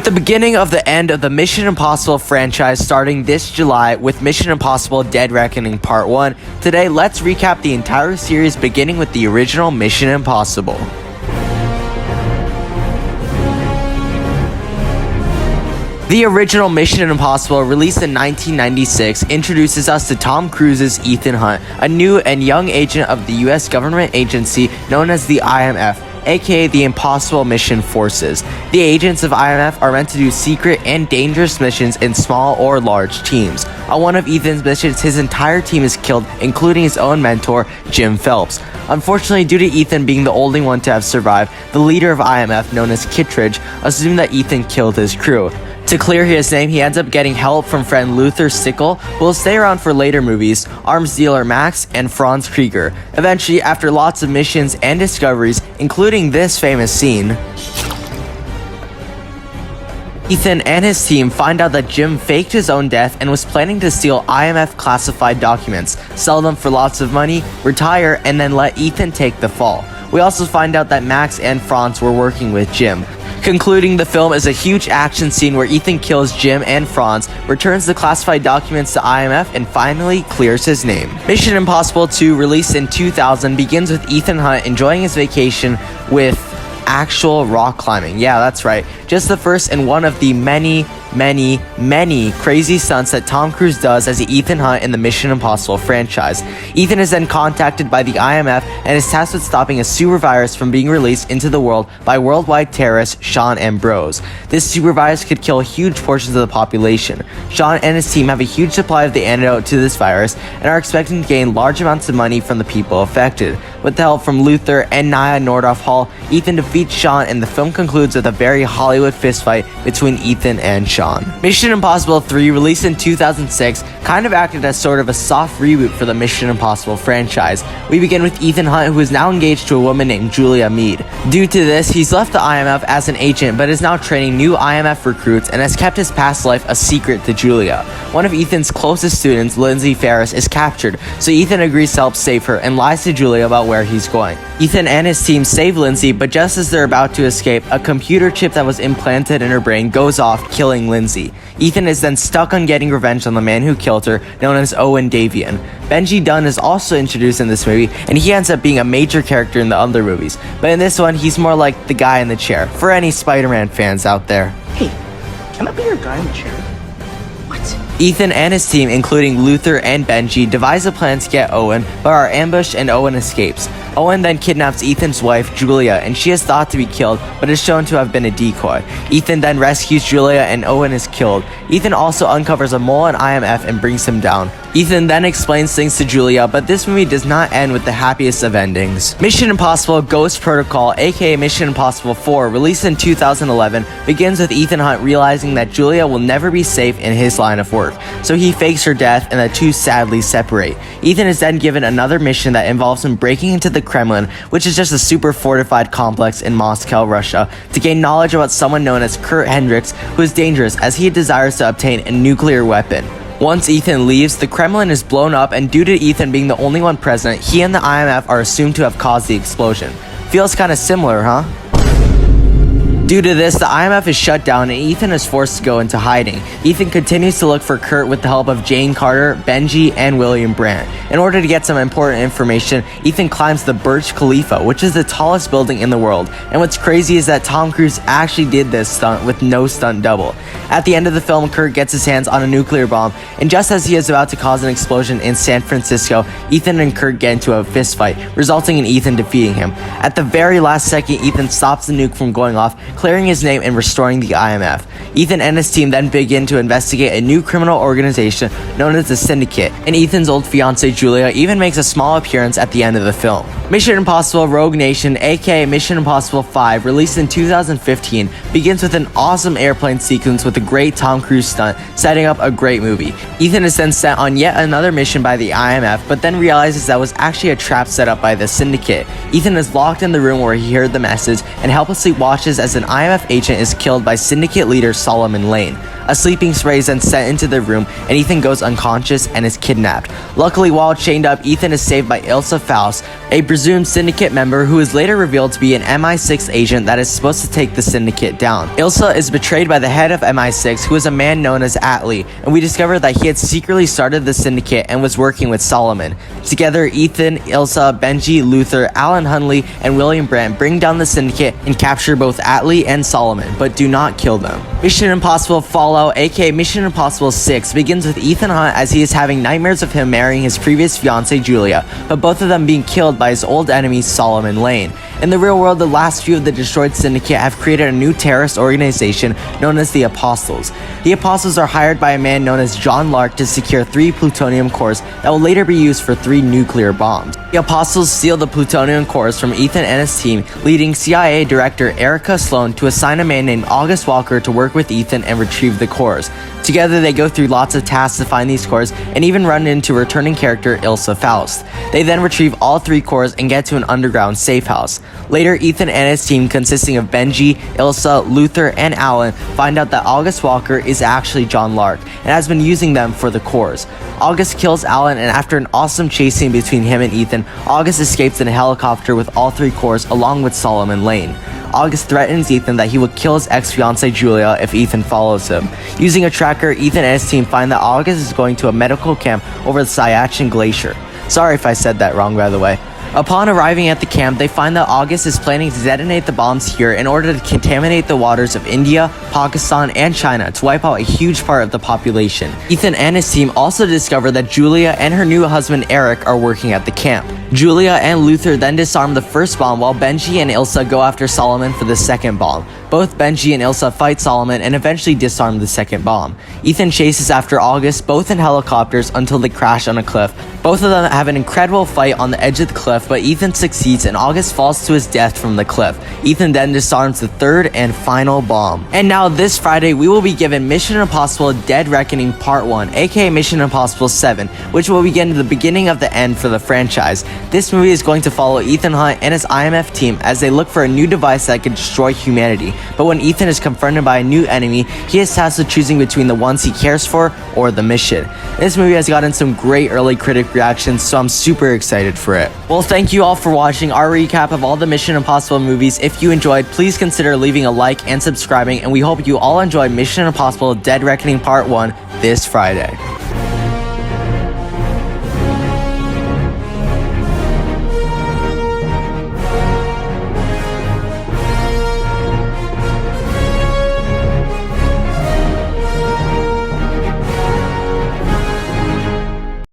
the beginning of the end of the Mission Impossible franchise starting this July with Mission Impossible Dead Reckoning Part 1, today let's recap the entire series beginning with the original Mission Impossible. The original Mission Impossible, released in 1996, introduces us to Tom Cruise's Ethan Hunt, a new and young agent of the US government agency known as the IMF, aka the Impossible Mission Forces. The agents of IMF are meant to do secret and dangerous missions in small or large teams. On one of Ethan's missions, his entire team is killed, including his own mentor, Jim Phelps. Unfortunately, due to Ethan being the only one to have survived, the leader of IMF, known as Kittredge, assumed that Ethan killed his crew. To clear his name, he ends up getting help from friend Luther Stickle, who will stay around for later movies, arms dealer Max, and Franz Krieger. Eventually, after lots of missions and discoveries, including this famous scene, Ethan and his team find out that Jim faked his own death and was planning to steal IMF classified documents, sell them for lots of money, retire, and then let Ethan take the fall. We also find out that Max and Franz were working with Jim. Concluding the film is a huge action scene where Ethan kills Jim and Franz, returns the classified documents to IMF, and finally clears his name. Mission Impossible 2, released in 2000, begins with Ethan Hunt enjoying his vacation with actual rock climbing. Yeah, that's right. Just the first and one of the many crazy stunts that Tom Cruise does as Ethan Hunt in the Mission Impossible franchise. Ethan is then contacted by the IMF and is tasked with stopping a super virus from being released into the world by worldwide terrorist Sean Ambrose. This super virus could kill huge portions of the population. Sean and his team have a huge supply of the antidote to this virus and are expecting to gain large amounts of money from the people affected. With the help from Luther and Nia Nordhoff Hall, Ethan defeats Sean, and the film concludes with a very Hollywood fistfight between Ethan and Sean. Mission Impossible 3, released in 2006, kind of acted as sort of a soft reboot for the Mission Impossible franchise. We begin with Ethan Hunt, who is now engaged to a woman named Julia Mead. Due to this, he's left the IMF as an agent, but is now training new IMF recruits and has kept his past life a secret to Julia. One of Ethan's closest students, Lindsay Ferris, is captured, so Ethan agrees to help save her and lies to Julia about where he's going. Ethan and his team save Lindsay, but just as they're about to escape, a computer chip that was implanted in her brain goes off, killing Lindsay. Ethan is then stuck on getting revenge on the man who killed her, known as Owen Davian. Benji Dunn is also introduced in this movie, and he ends up being a major character in the other movies, but in this one, he's more like the guy in the chair, for any Spider-Man fans out there. Hey, can I be your guy in the chair? What? Ethan and his team, including Luther and Benji, devise a plan to get Owen, but are ambushed and Owen escapes. Owen then kidnaps Ethan's wife, Julia, and she is thought to be killed, but is shown to have been a decoy. Ethan then rescues Julia and Owen is killed. Ethan also uncovers a mole in IMF and brings him down. Ethan then explains things to Julia, but this movie does not end with the happiest of endings. Mission Impossible Ghost Protocol, aka Mission Impossible 4, released in 2011, begins with Ethan Hunt realizing that Julia will never be safe in his line of work, so he fakes her death and the two sadly separate. Ethan is then given another mission that involves him breaking into the Kremlin, which is just a super fortified complex in Moscow, Russia, to gain knowledge about someone known as Kurt Hendricks, who is dangerous as he desires to obtain a nuclear weapon. Once Ethan leaves, the Kremlin is blown up, and due to Ethan being the only one present, he and the IMF are assumed to have caused the explosion. Feels kinda similar, huh? Due to this, the IMF is shut down and Ethan is forced to go into hiding. Ethan continues to look for Kurt with the help of Jane Carter, Benji, and William Brandt. In order to get some important information, Ethan climbs the Burj Khalifa, which is the tallest building in the world. And what's crazy is that Tom Cruise actually did this stunt with no stunt double. At the end of the film, Kurt gets his hands on a nuclear bomb, and just as he is about to cause an explosion in San Francisco, Ethan and Kurt get into a fistfight, resulting in Ethan defeating him. At the very last second, Ethan stops the nuke from going off, clearing his name and restoring the IMF. Ethan and his team then begin to investigate a new criminal organization known as the Syndicate, and Ethan's old fiancée Julia even makes a small appearance at the end of the film. Mission Impossible Rogue Nation, aka Mission Impossible 5, released in 2015, begins with an awesome airplane sequence with a great Tom Cruise stunt, setting up a great movie. Ethan is then sent on yet another mission by the IMF, but then realizes that was actually a trap set up by the Syndicate. Ethan is locked in the room where he heard the message and helplessly watches as an IMF agent is killed by Syndicate leader Solomon Lane. A sleeping spray is then sent into the room, and Ethan goes unconscious and is kidnapped. Luckily, while chained up, Ethan is saved by Ilsa Faust, a presumed syndicate member who is later revealed to be an MI6 agent that is supposed to take the syndicate down. Ilsa is betrayed by the head of MI6, who is a man known as Atlee, and we discover that he had secretly started the syndicate and was working with Solomon. Together, Ethan, Ilsa, Benji, Luther, Alan Hunley, and William Brandt bring down the syndicate and capture both Atlee and Solomon, but do not kill them. Mission Impossible Fallout, aka Mission Impossible 6, begins with Ethan Hunt as he is having nightmares of him marrying his previous fiancée Julia, but both of them being killed by his old enemy Solomon Lane. In the real world, the last few of the destroyed syndicate have created a new terrorist organization known as the Apostles. The Apostles are hired by a man known as John Lark to secure 3 plutonium cores that will later be used for 3 nuclear bombs. The Apostles steal the plutonium cores from Ethan and his team, leading CIA Director Erica Sloan to assign a man named August Walker to work with Ethan and retrieve the cores. Together, they go through lots of tasks to find these cores and even run into returning character Ilsa Faust. They then retrieve all 3 cores and get to an underground safe house. Later, Ethan and his team, consisting of Benji, Ilsa, Luther, and Alan, find out that August Walker is actually John Lark and has been using them for the cores. August kills Alan, and after an awesome chase scene between him and Ethan, August escapes in a helicopter with all 3 cores along with Solomon Lane. August threatens Ethan that he will kill his ex-fiancée Julia if Ethan follows him. Using a tracker, Ethan and his team find that August is going to a medical camp over the Siachen Glacier. Sorry if I said that wrong, by the way. Upon arriving at the camp, they find that August is planning to detonate the bombs here in order to contaminate the waters of India, Pakistan, and China to wipe out a huge part of the population. Ethan and his team also discover that Julia and her new husband Eric are working at the camp. Julia and Luther then disarm the first bomb while Benji and Ilsa go after Solomon for the second bomb. Both Benji and Ilsa fight Solomon and eventually disarm the second bomb. Ethan chases after August, both in helicopters, until they crash on a cliff. Both of them have an incredible fight on the edge of the cliff, but Ethan succeeds and August falls to his death from the cliff. Ethan then disarms the third and final bomb. And now this Friday, we will be given Mission Impossible Dead Reckoning Part 1, aka Mission Impossible 7, which will begin the beginning of the end for the franchise. This movie is going to follow Ethan Hunt and his IMF team as they look for a new device that could destroy humanity. But when Ethan is confronted by a new enemy, he is tasked with choosing between the ones he cares for or the mission. This movie has gotten some great early critic reactions, so I'm super excited for it. Well, thank you all for watching our recap of all the Mission Impossible movies. If you enjoyed, please consider leaving a like and subscribing, and we hope you all enjoy Mission Impossible Dead Reckoning Part 1 this Friday.